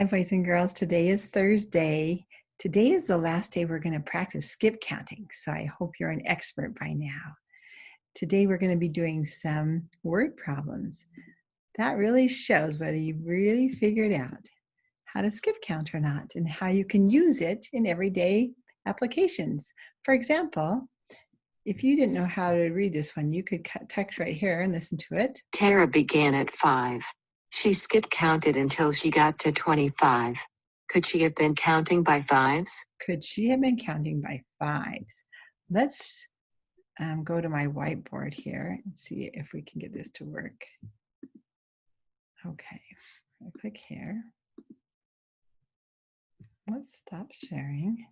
Hi, boys and girls. Today is Thursday. Today is the last day we're going to practice skip counting, so I hope you're an expert by now. Today we're going to be doing some word problems. That really shows whether you've really figured out how to skip count or not and how you can use it in everyday applications. For example, if you didn't know how to read this one, you could text right here and listen to it. Tara began at 5. She skip counted until she got to 25. Could she have been counting by fives? Could she have been counting by fives? Let's go to my whiteboard here and see if we can get this to work. Okay, I'll click here. Let's stop sharing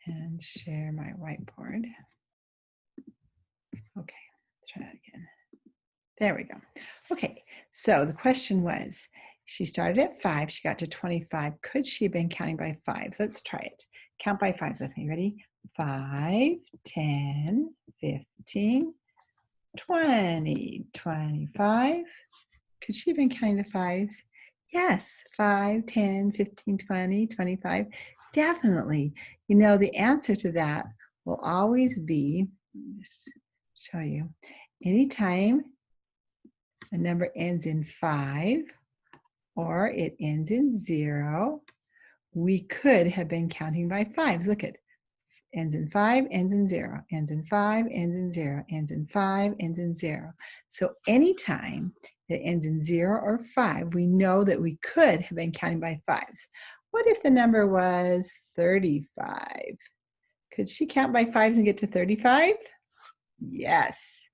and share my whiteboard. Okay, let's try that again. There we go. Okay, so the question was, she started at 5, she got to 25. Could she have been counting by fives? Let's try it. Count by fives with me. Ready? 5, 10, 15, 20, 25. Could she have been counting to fives? Yes, 5, 10, 15, 20, 25. Definitely. You know, the answer to that will always be, just show you, anytime the number ends in 5 or it ends in 0, we could have been counting by fives. Look at, ends in 5, ends in 0, ends in 5, ends in 0, ends in 5, ends in 0. So anytime that ends in 0 or 5, we know that we could have been counting by fives. What if the number was 35? Could she count by fives and get to 35? Yes.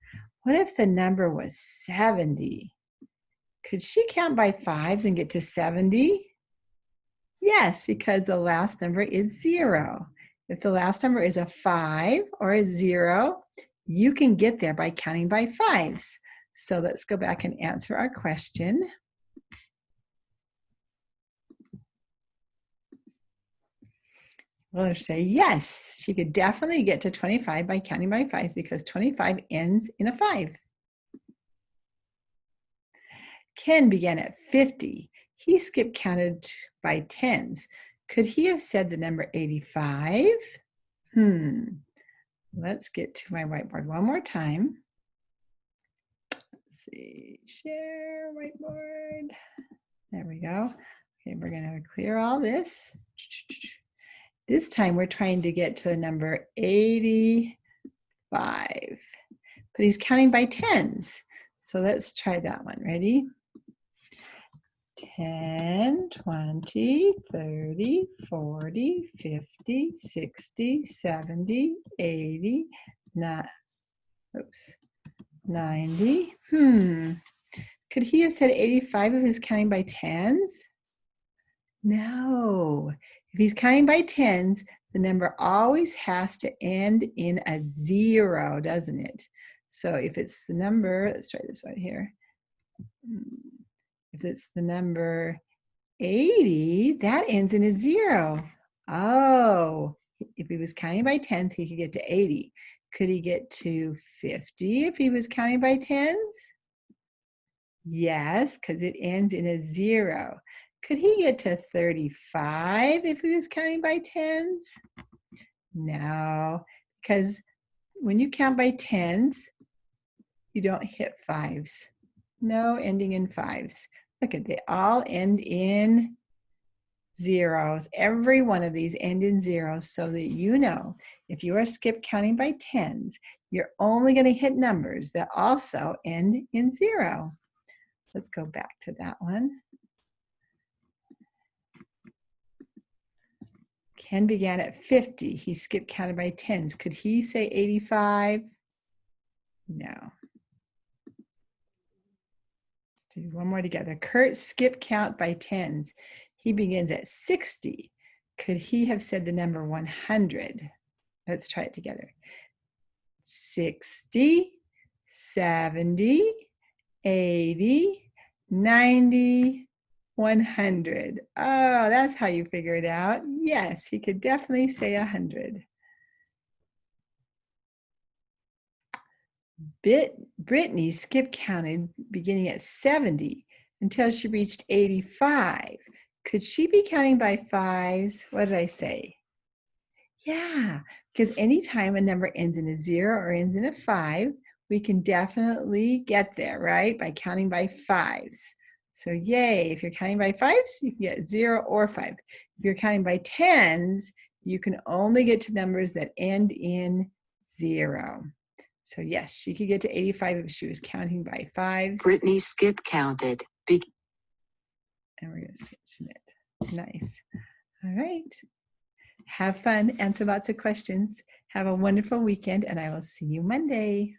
What if the number was 70? Could she count by fives and get to 70? Yes, because the last number is 0. If the last number is a 5 or a 0, you can get there by counting by fives. So let's go back and answer our question. We'll say yes, she could definitely get to 25 by counting by fives because 25 ends in a 5. Ken began at 50. He skip counted by tens. Could he have said the number 85? Let's get to my whiteboard one more time. Let's see, share whiteboard. There we go. Okay, we're going to clear all this. This time we're trying to get to the number 85. But he's counting by tens. So let's try that one. Ready? 10, 20, 30, 40, 50, 60, 70, 80, 90. Could he have said 85 if he was counting by tens? No. If he's counting by tens, the number always has to end in a 0, doesn't it? So if it's the number, let's try this one here. If it's the number 80, that ends in a 0. Oh, if he was counting by tens, he could get to 80. Could he get to 50 if he was counting by tens? Yes, because it ends in a 0. Could he get to 35 if he was counting by tens? No, because when you count by tens, you don't hit fives. No ending in fives. Look at, they all end in zeros. Every one of these end in zeros so that you know if you are skip counting by tens, you're only going to hit numbers that also end in 0. Let's go back to that one. Ken began at 50. He skip counted by tens. Could he say 85? No. Let's do one more together. Kurt skip count by tens. He begins at 60. Could he have said the number 100? Let's try it together. 60, 70, 80, 90, 100. Oh, that's how you figure it out. Yes, he could definitely say 100. Brittany skip counted beginning at 70 until she reached 85. Could she be counting by fives? What did I say? Yeah, because anytime a number ends in a 0 or ends in a 5, we can definitely get there, right? By counting by fives. So yay, if you're counting by fives, you can get 0 or 5. If you're counting by tens, you can only get to numbers that end in 0. So yes, she could get to 85 if she was counting by fives. Brittany skip counted. And we're going to submit. Nice. All right. Have fun. Answer lots of questions. Have a wonderful weekend, and I will see you Monday.